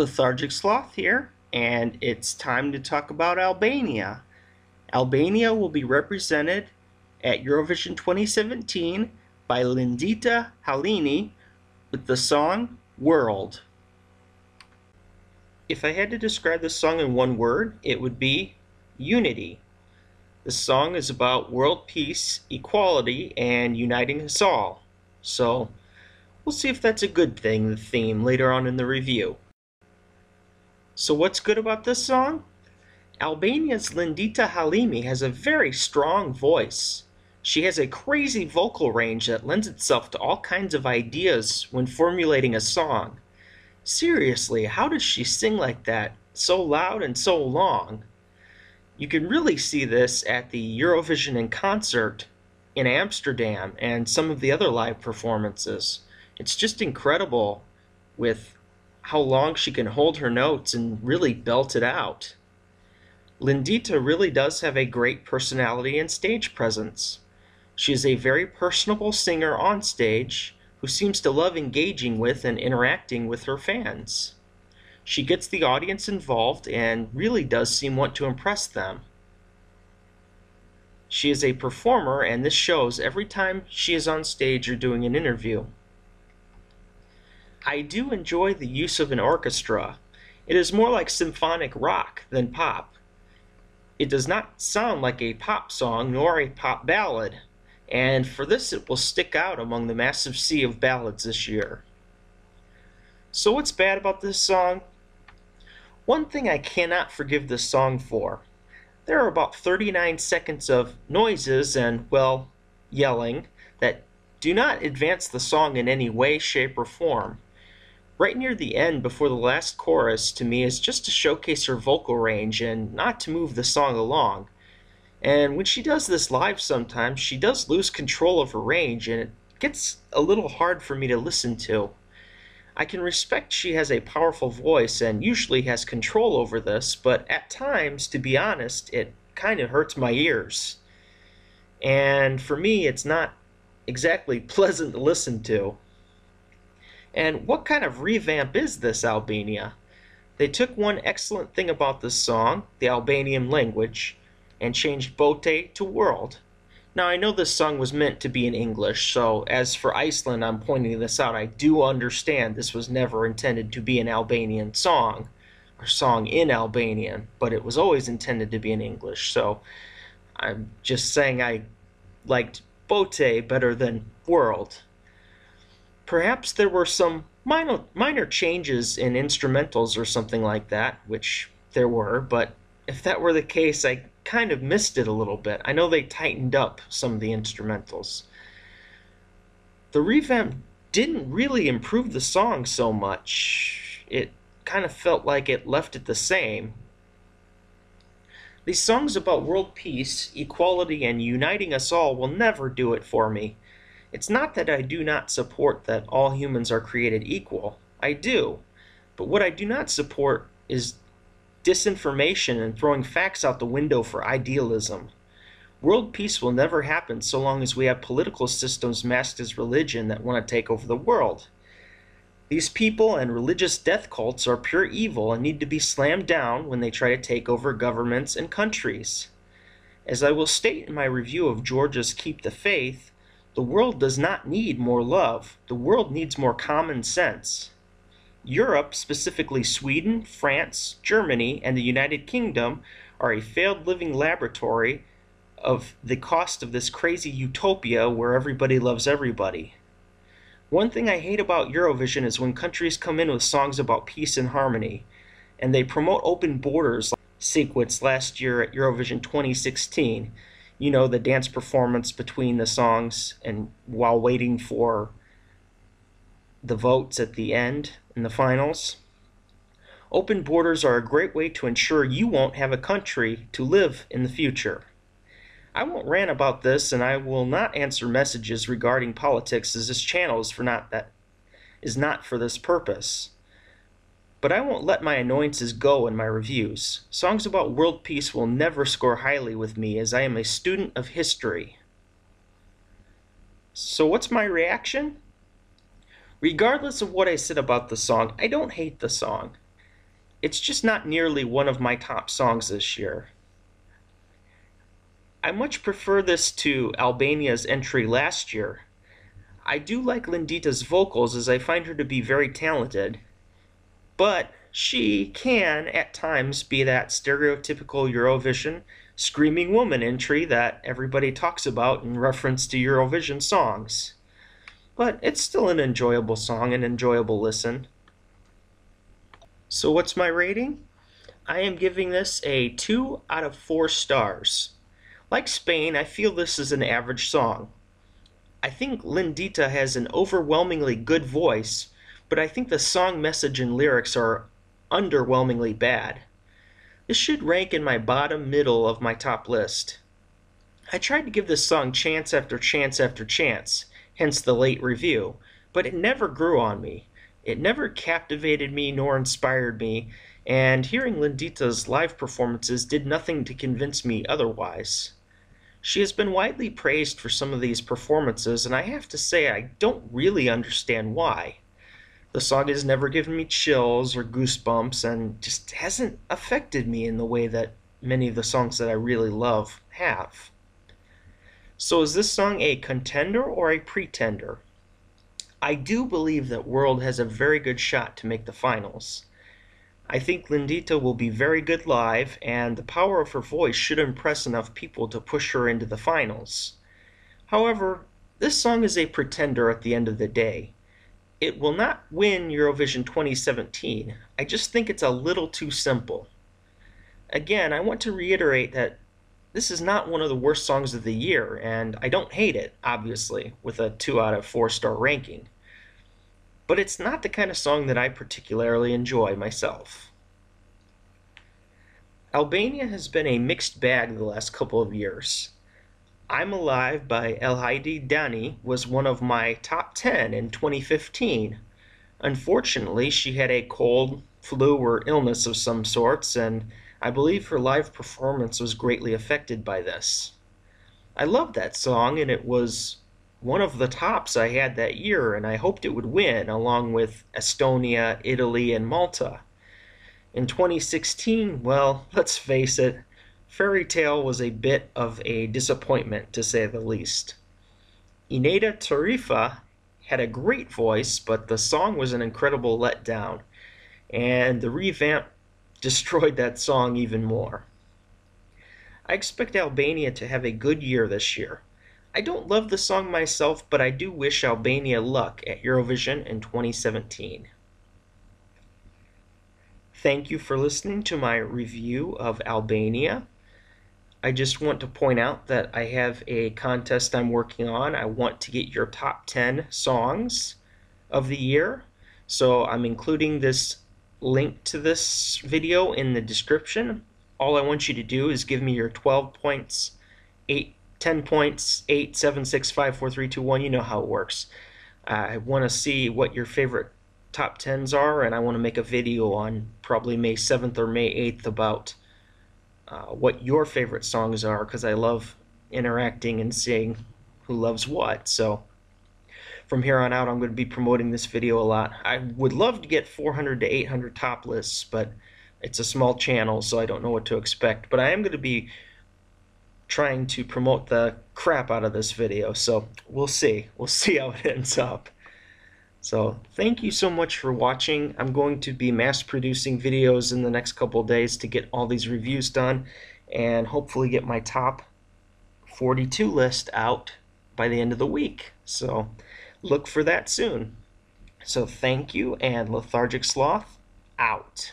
Lethargic Sloth here, and it's time to talk about Albania. Albania will be represented at Eurovision 2017 by Lindita Halimi with the song World. If I had to describe this song in one word, it would be unity. The song is about world peace, equality, and uniting us all. So, we'll see if that's a good thing, the theme, later on in the review. So what's good about this song? Albania's Lindita Halimi has a very strong voice. She has a crazy vocal range that lends itself to all kinds of ideas when formulating a song. Seriously, how does she sing like that, so loud and so long? You can really see this at the Eurovision in concert in Amsterdam and some of the other live performances. It's just incredible with how long she can hold her notes and really belt it out. Lindita really does have a great personality and stage presence. She is a very personable singer on stage who seems to love engaging with and interacting with her fans. She gets the audience involved and really does seem to want to impress them. She is a performer, and this shows every time she is on stage or doing an interview. I do enjoy the use of an orchestra. It is more like symphonic rock than pop. It does not sound like a pop song nor a pop ballad, and for this it will stick out among the massive sea of ballads this year. So what's bad about this song? One thing I cannot forgive this song for. There are about 39 seconds of noises and, well, yelling that do not advance the song in any way, shape, or form. Right near the end, before the last chorus, to me, is just to showcase her vocal range and not to move the song along. And when she does this live sometimes, she does lose control of her range, and it gets a little hard for me to listen to. I can respect she has a powerful voice and usually has control over this, but at times, to be honest, it kind of hurts my ears. And for me, it's not exactly pleasant to listen to. And what kind of revamp is this, Albania? They took one excellent thing about this song, the Albanian language, and changed bote to world. Now I know this song was meant to be in English, so as for Iceland, I'm pointing this out. I do understand this was never intended to be an Albanian song, or song in Albanian, but it was always intended to be in English, so I'm just saying I liked bote better than world. Perhaps there were some minor changes in instrumentals or something like that, which there were, but if that were the case, I kind of missed it a little bit. I know they tightened up some of the instrumentals. The revamp didn't really improve the song so much. It kind of felt like it left it the same. These songs about world peace, equality, and uniting us all will never do it for me. It's not that I do not support that all humans are created equal. I do. But what I do not support is disinformation and throwing facts out the window for idealism. World peace will never happen so long as we have political systems masked as religion that want to take over the world. These people and religious death cults are pure evil and need to be slammed down when they try to take over governments and countries. As I will state in my review of Georgia's Keep the Faith, the world does not need more love. The world needs more common sense. Europe, specifically Sweden, France, Germany, and the United Kingdom, are a failed living laboratory of the cost of this crazy utopia where everybody loves everybody. One thing I hate about Eurovision is when countries come in with songs about peace and harmony, and they promote open borders like sequence last year at Eurovision 2016. You know, the dance performance between the songs and while waiting for the votes at the end in the finals. Open borders are a great way to ensure you won't have a country to live in the future. I won't rant about this, and I will not answer messages regarding politics, as this channel is not for this purpose. But I won't let my annoyances go in my reviews. Songs about world peace will never score highly with me, as I am a student of history. So what's my reaction? Regardless of what I said about the song, I don't hate the song. it's just not nearly one of my top songs this year. I much prefer this to Albania's entry last year. I do like Lindita's vocals as I find her to be very talented, but she can, at times, be that stereotypical Eurovision screaming woman entry that everybody talks about in reference to Eurovision songs. But it's still an enjoyable song, an enjoyable listen. So what's my rating? I am giving this a 2 out of 4 stars. Like Spain, I feel this is an average song. I think Lindita has an overwhelmingly good voice, but I think the song message and lyrics are underwhelmingly bad. This should rank in my bottom middle of my top list. I tried to give this song chance after chance after chance, hence the late review, but it never grew on me. It never captivated me nor inspired me, and hearing Lindita's live performances did nothing to convince me otherwise. She has been widely praised for some of these performances, and I have to say I don't really understand why. The song has never given me chills or goosebumps and just hasn't affected me in the way that many of the songs that I really love have. So is this song a contender or a pretender? I do believe that World has a very good shot to make the finals. I think Lindita will be very good live, and the power of her voice should impress enough people to push her into the finals. However, this song is a pretender at the end of the day. It will not win Eurovision 2017. I just think it's a little too simple. Again, I want to reiterate that this is not one of the worst songs of the year, and I don't hate it, obviously, with a 2 out of 4 star ranking. But it's not the kind of song that I particularly enjoy myself. Albania has been a mixed bag the last couple of years. I'm Alive by Lindita was one of my top 10 in 2015. Unfortunately, she had a cold, flu, or illness of some sorts, and I believe her live performance was greatly affected by this. I loved that song, and it was one of the tops I had that year, and I hoped it would win, along with Estonia, Italy, and Malta. In 2016, well, let's face it, Fairy Tale was a bit of a disappointment, to say the least. Ineda Tarifa had a great voice, but the song was an incredible letdown, and the revamp destroyed that song even more. I expect Albania to have a good year this year. I don't love the song myself, but I do wish Albania luck at Eurovision in 2017. Thank you for listening to my review of Albania. I just want to point out that I have a contest I'm working on. I want to get your top 10 songs of the year. So I'm including this link to this video in the description. All I want you to do is give me your 12 points, 10 points, 8, 7, 6, 5, 4, 3, 2, 1. You know how it works. I want to see what your favorite top 10s are, and I want to make a video on probably May 7th or May 8th about what your favorite songs are, because I love interacting and seeing who loves what. So from here on out, I'm going to be promoting this video a lot. I would love to get 400 to 800 top lists, but it's a small channel, so I don't know what to expect. But I am going to be trying to promote the crap out of this video, so we'll see. We'll see how it ends up. So thank you so much for watching. I'm going to be mass producing videos in the next couple of days to get all these reviews done and hopefully get my top 42 list out by the end of the week. So look for that soon. So thank you, and Lethargic Sloth out.